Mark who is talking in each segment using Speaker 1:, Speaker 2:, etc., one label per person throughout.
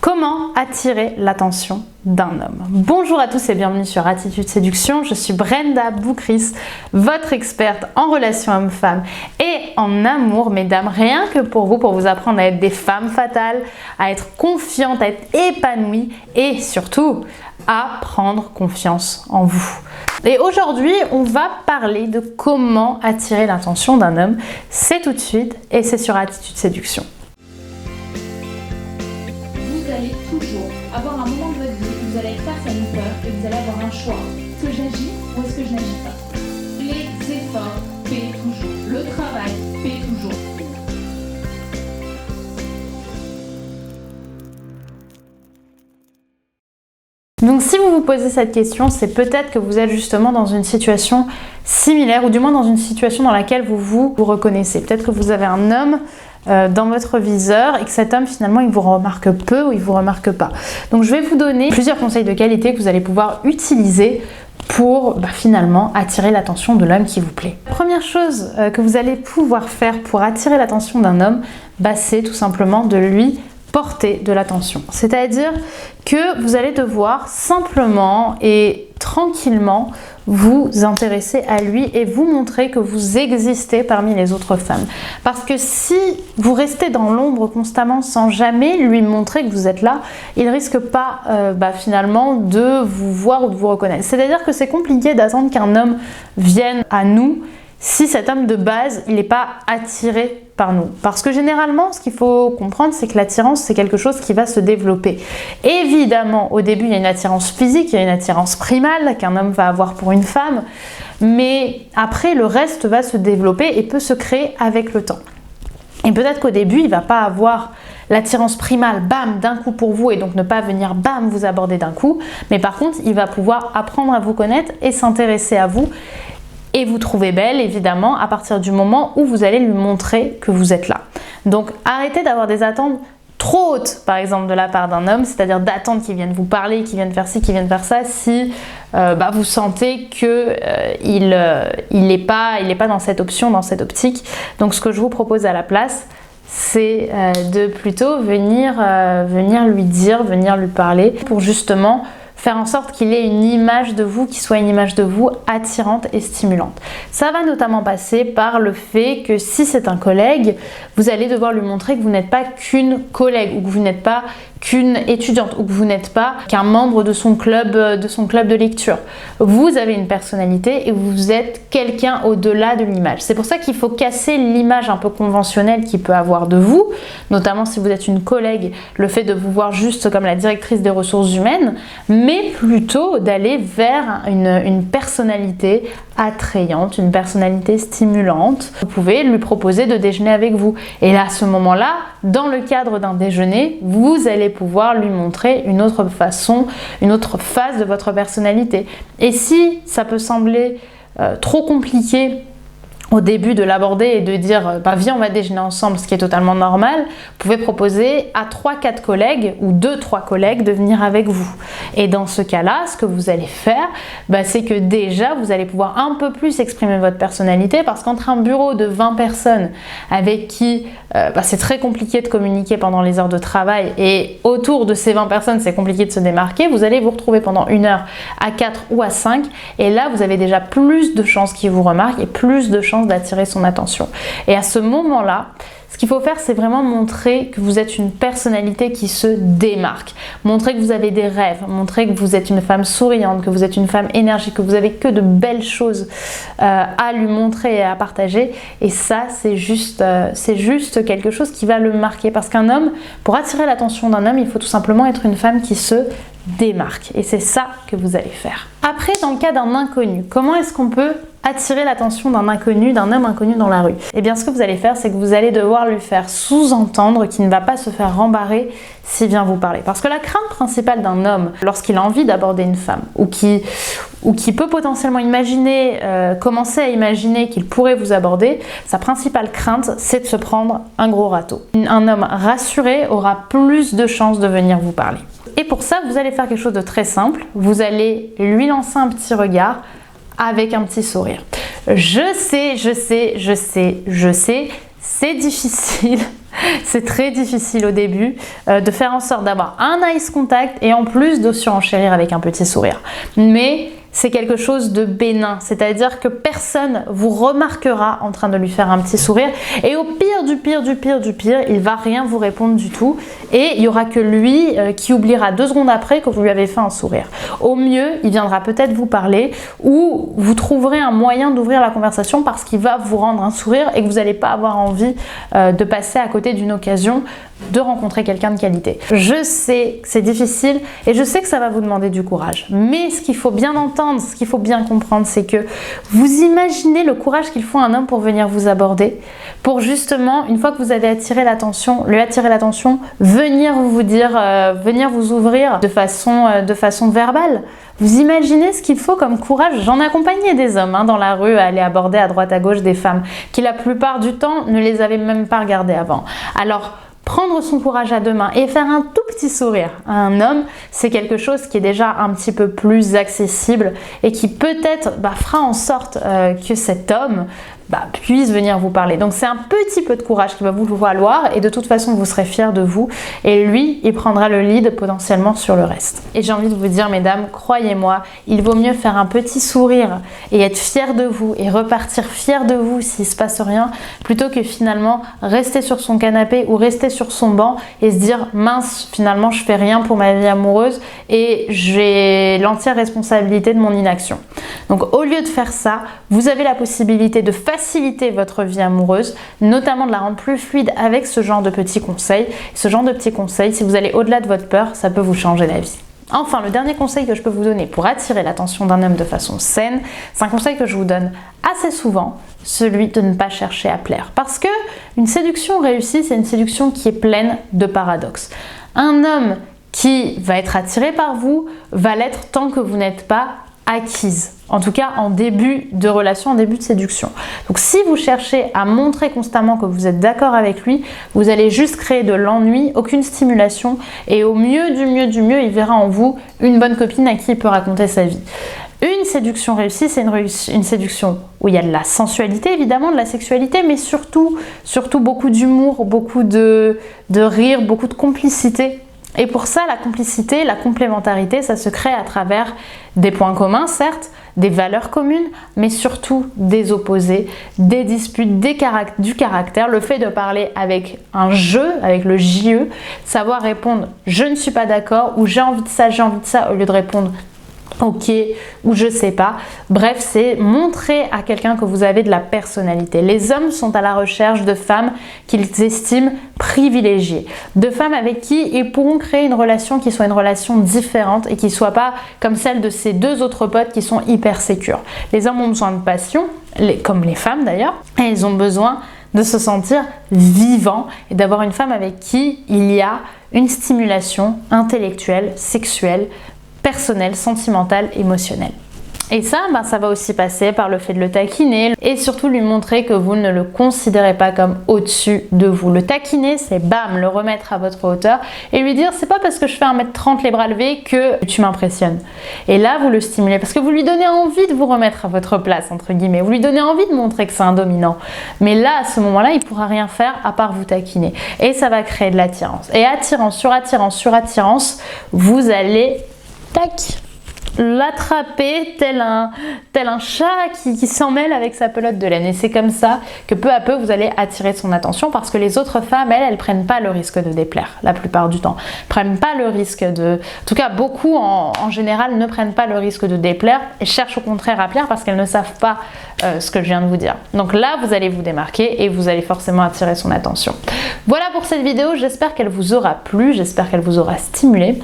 Speaker 1: Comment attirer l'attention d'un homme? Bonjour à tous et bienvenue sur Attitude Séduction. Je suis Brenda Boucris, votre experte en relations hommes-femmes et en amour, mesdames, rien que pour vous apprendre à être des femmes fatales, à être confiantes, à être épanouies et surtout à prendre confiance en vous. Et aujourd'hui, on va parler de comment attirer l'attention d'un homme. C'est tout de suite et c'est sur Attitude Séduction.
Speaker 2: Vous allez toujours avoir un moment de votre vie où vous allez être face à une peur et vous allez avoir un choix. Est-ce que j'agis ou est-ce que je n'agis pas? Les efforts paient toujours. Le travail paie toujours.
Speaker 1: Donc si vous vous posez cette question, c'est peut-être que vous êtes justement dans une situation similaire ou du moins dans une situation dans laquelle vous reconnaissez. Peut-être que vous avez un homme dans votre viseur et que cet homme finalement il vous remarque peu ou il vous remarque pas. Donc je vais vous donner plusieurs conseils de qualité que vous allez pouvoir utiliser pour finalement attirer l'attention de l'homme qui vous plaît. La première chose que vous allez pouvoir faire pour attirer l'attention d'un homme, c'est tout simplement de lui porter de l'attention. C'est-à-dire que vous allez devoir simplement et tranquillement vous intéresser à lui et vous montrer que vous existez parmi les autres femmes. Parce que si vous restez dans l'ombre constamment sans jamais lui montrer que vous êtes là, il risque pas finalement de vous voir ou de vous reconnaître. C'est-à-dire que c'est compliqué d'attendre qu'un homme vienne à nous si cet homme de base, il n'est pas attiré par nous. Parce que généralement, ce qu'il faut comprendre, c'est que l'attirance, c'est quelque chose qui va se développer. Évidemment, au début, il y a une attirance physique, il y a une attirance primale qu'un homme va avoir pour une femme, mais après, le reste va se développer et peut se créer avec le temps. Et peut-être qu'au début, il ne va pas avoir l'attirance primale, bam, d'un coup pour vous, et donc ne pas venir, bam, vous aborder d'un coup, mais par contre, il va pouvoir apprendre à vous connaître et s'intéresser à vous, et vous trouver belle, évidemment, à partir du moment où vous allez lui montrer que vous êtes là. Donc, arrêtez d'avoir des attentes trop hautes, par exemple, de la part d'un homme, c'est-à-dire d'attendre qu'il vienne vous parler, qu'il vienne faire ci, qu'il vienne faire ça, si vous sentez qu'il n'est pas dans cette option, dans cette optique. Donc, ce que je vous propose à la place, c'est de plutôt venir lui dire, venir lui parler, pour justement faire en sorte qu'il ait une image de vous, qu'il soit une image de vous attirante et stimulante. Ça va notamment passer par le fait que si c'est un collègue, vous allez devoir lui montrer que vous n'êtes pas qu'une collègue ou que vous n'êtes pas qu'une étudiante ou que vous n'êtes pas qu'un membre de son club de lecture. Vous avez une personnalité et vous êtes quelqu'un au-delà de l'image. C'est pour ça qu'il faut casser l'image un peu conventionnelle qu'il peut avoir de vous, notamment si vous êtes une collègue, le fait de vous voir juste comme la directrice des ressources humaines, mais plutôt d'aller vers une personnalité attrayante, une personnalité stimulante. Vous pouvez lui proposer de déjeuner avec vous. Et là, à ce moment-là, dans le cadre d'un déjeuner, vous allez pouvoir lui montrer une autre façon, une autre phase de votre personnalité. Et si ça peut sembler trop compliqué au début de l'aborder et de dire viens on va déjeuner ensemble, ce qui est totalement normal, vous pouvez proposer à 3-4 collègues ou 2-3 collègues de venir avec vous. Et dans ce cas-là, ce que vous allez faire, c'est que déjà vous allez pouvoir un peu plus exprimer votre personnalité, parce qu'entre un bureau de 20 personnes avec qui c'est très compliqué de communiquer pendant les heures de travail et autour de ces 20 personnes c'est compliqué de se démarquer, vous allez vous retrouver pendant 1 heure à 4 ou à 5 et là vous avez déjà plus de chances qu'il vous remarque et plus de chances d'attirer son attention. Et à ce moment-là, ce qu'il faut faire, c'est vraiment montrer que vous êtes une personnalité qui se démarque. Montrer que vous avez des rêves, montrer que vous êtes une femme souriante, que vous êtes une femme énergique, que vous avez que de belles choses à lui montrer et à partager. Et ça, c'est juste quelque chose qui va le marquer. Parce qu'un homme, pour attirer l'attention d'un homme, il faut tout simplement être une femme qui se démarque. Et c'est ça que vous allez faire. Après, dans le cas d'un inconnu, comment est-ce qu'on peut attirer l'attention d'un inconnu, d'un homme inconnu dans la rue? Eh bien, ce que vous allez faire, c'est que vous allez devoir lui faire sous-entendre qu'il ne va pas se faire rembarrer s'il vient vous parler. Parce que la crainte principale d'un homme, lorsqu'il a envie d'aborder une femme, ou qui peut potentiellement commencer à imaginer qu'il pourrait vous aborder, sa principale crainte, c'est de se prendre un gros râteau. Un homme rassuré aura plus de chances de venir vous parler. Et pour ça, vous allez faire quelque chose de très simple. Vous allez lui lancer un petit regard avec un petit sourire. Je sais, c'est difficile C'est très difficile au début de faire en sorte d'avoir un eye contact et en plus de surenchérir avec un petit sourire. Mais c'est quelque chose de bénin, c'est-à-dire que personne vous remarquera en train de lui faire un petit sourire et au pire du pire du pire du pire, il va rien vous répondre du tout et il n'y aura que lui qui oubliera 2 secondes après que vous lui avez fait un sourire. Au mieux, il viendra peut-être vous parler ou vous trouverez un moyen d'ouvrir la conversation parce qu'il va vous rendre un sourire et que vous n'allez pas avoir envie de passer à côté d'une occasion de rencontrer quelqu'un de qualité. Je sais que c'est difficile et je sais que ça va vous demander du courage. Mais ce qu'il faut bien entendre, ce qu'il faut bien comprendre, c'est que vous imaginez le courage qu'il faut à un homme pour venir vous aborder, pour justement, une fois que vous avez attiré l'attention, venir vous dire, venir vous ouvrir de façon verbale. Vous imaginez ce qu'il faut comme courage. J'en ai accompagné des hommes dans la rue à aller aborder à droite à gauche des femmes qui la plupart du temps ne les avaient même pas regardées avant. Alors, prendre son courage à 2 mains et faire un tout petit sourire à un homme, c'est quelque chose qui est déjà un petit peu plus accessible et qui peut-être fera en sorte que cet homme puisse venir vous parler. Donc c'est un petit peu de courage qui va vous valoir et de toute façon vous serez fiers de vous et lui il prendra le lead potentiellement sur le reste. Et j'ai envie de vous dire mesdames, croyez-moi, il vaut mieux faire un petit sourire et être fier de vous et repartir fier de vous s'il se passe rien plutôt que finalement rester sur son canapé ou rester sur son banc et se dire mince finalement je fais rien pour ma vie amoureuse et j'ai l'entière responsabilité de mon inaction. Donc au lieu de faire ça, vous avez la possibilité de faciliter votre vie amoureuse, notamment de la rendre plus fluide avec ce genre de petits conseils. Ce genre de petits conseils, si vous allez au-delà de votre peur, ça peut vous changer la vie. Enfin, le dernier conseil que je peux vous donner pour attirer l'attention d'un homme de façon saine, c'est un conseil que je vous donne assez souvent, celui de ne pas chercher à plaire. Parce que une séduction réussie, c'est une séduction qui est pleine de paradoxes. Un homme qui va être attiré par vous va l'être tant que vous n'êtes pas acquise, en tout cas en début de relation, en début de séduction. Donc si vous cherchez à montrer constamment que vous êtes d'accord avec lui, vous allez juste créer de l'ennui, aucune stimulation et au mieux du mieux, il verra en vous une bonne copine à qui il peut raconter sa vie. Une séduction réussie, c'est une séduction où il y a de la sensualité, évidemment, de la sexualité, mais surtout beaucoup d'humour, beaucoup de rire, beaucoup de complicité. Et pour ça, la complicité, la complémentarité, ça se crée à travers des points communs, certes, des valeurs communes, mais surtout des opposés, des disputes, du caractère, le fait de parler avec un jeu, avec le JE, savoir répondre « je ne suis pas d'accord » ou « j'ai envie de ça » au lieu de répondre ok ou je sais pas. Bref, c'est montrer à quelqu'un que vous avez de la personnalité. Les hommes sont à la recherche de femmes qu'ils estiment privilégiées, de femmes avec qui ils pourront créer une relation qui soit une relation différente et qui soit pas comme celle de ces 2 autres potes qui sont hyper sécures. Les hommes ont besoin de passion, comme les femmes d'ailleurs, et ils ont besoin de se sentir vivants et d'avoir une femme avec qui il y a une stimulation intellectuelle, sexuelle, personnel, sentimental, émotionnel. Et ça, ça va aussi passer par le fait de le taquiner et surtout lui montrer que vous ne le considérez pas comme au-dessus de vous. Le taquiner, c'est bam, le remettre à votre hauteur et lui dire c'est pas parce que je fais 1m30 les bras levés que tu m'impressionnes. Et là, vous le stimulez parce que vous lui donnez envie de vous remettre à votre place, entre guillemets. Vous lui donnez envie de montrer que c'est un dominant. Mais là, à ce moment-là, il pourra rien faire à part vous taquiner. Et ça va créer de l'attirance. Et attirance sur attirance sur attirance, vous allez l'attraper tel un chat qui s'en mêle avec sa pelote de laine. Et c'est comme ça que peu à peu vous allez attirer son attention parce que les autres femmes, elles prennent pas le risque de déplaire la plupart du temps. Prennent pas le risque de... En tout cas, beaucoup en général ne prennent pas le risque de déplaire et cherchent au contraire à plaire parce qu'elles ne savent pas ce que je viens de vous dire. Donc là, vous allez vous démarquer et vous allez forcément attirer son attention. Voilà pour cette vidéo. J'espère qu'elle vous aura plu. J'espère qu'elle vous aura stimulé.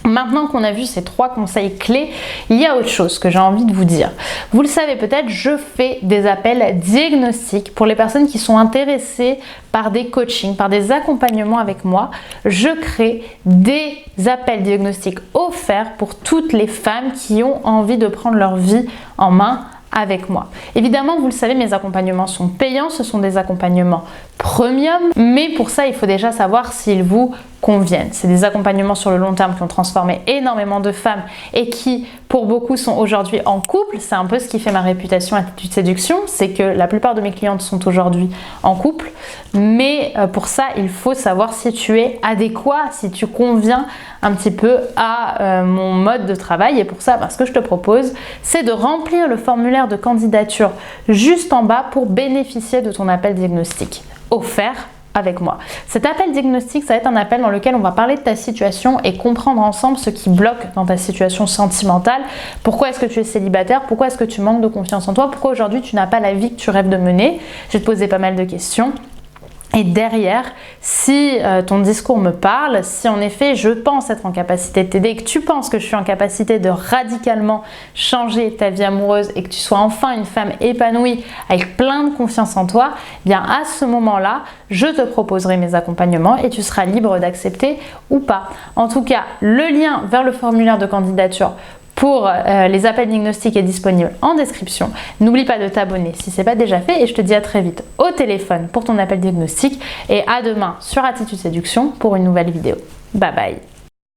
Speaker 1: Maintenant qu'on a vu ces 3 conseils clés, il y a autre chose que j'ai envie de vous dire. Vous le savez peut-être, je fais des appels diagnostiques pour les personnes qui sont intéressées par des coachings, par des accompagnements avec moi. Je crée des appels diagnostiques offerts pour toutes les femmes qui ont envie de prendre leur vie en main avec moi. Évidemment, vous le savez, mes accompagnements sont payants, ce sont des accompagnements premium, mais pour ça il faut déjà savoir s'ils vous conviennent. C'est des accompagnements sur le long terme qui ont transformé énormément de femmes et qui pour beaucoup sont aujourd'hui en couple. C'est un peu ce qui fait ma réputation Attitude Séduction, c'est que la plupart de mes clientes sont aujourd'hui en couple, mais pour ça il faut savoir si tu es adéquat, si tu conviens un petit peu à mon mode de travail. Et pour ça, ce que je te propose, c'est de remplir le formulaire de candidature juste en bas pour bénéficier de ton appel diagnostic offert avec moi. Cet appel diagnostic, ça va être un appel dans lequel on va parler de ta situation et comprendre ensemble ce qui bloque dans ta situation sentimentale. Pourquoi est-ce que tu es célibataire? Pourquoi est-ce que tu manques de confiance en toi? Pourquoi aujourd'hui tu n'as pas la vie que tu rêves de mener? Je vais te poser pas mal de questions. Et derrière, si ton discours me parle, si en effet je pense être en capacité de t'aider, que tu penses que je suis en capacité de radicalement changer ta vie amoureuse et que tu sois enfin une femme épanouie avec plein de confiance en toi, eh bien à ce moment-là, je te proposerai mes accompagnements et tu seras libre d'accepter ou pas. En tout cas, le lien vers le formulaire de candidature pour les appels diagnostiques est disponible en description. N'oublie pas de t'abonner si ce n'est pas déjà fait et je te dis à très vite au téléphone pour ton appel diagnostic et à demain sur Attitude Séduction pour une nouvelle vidéo. Bye bye!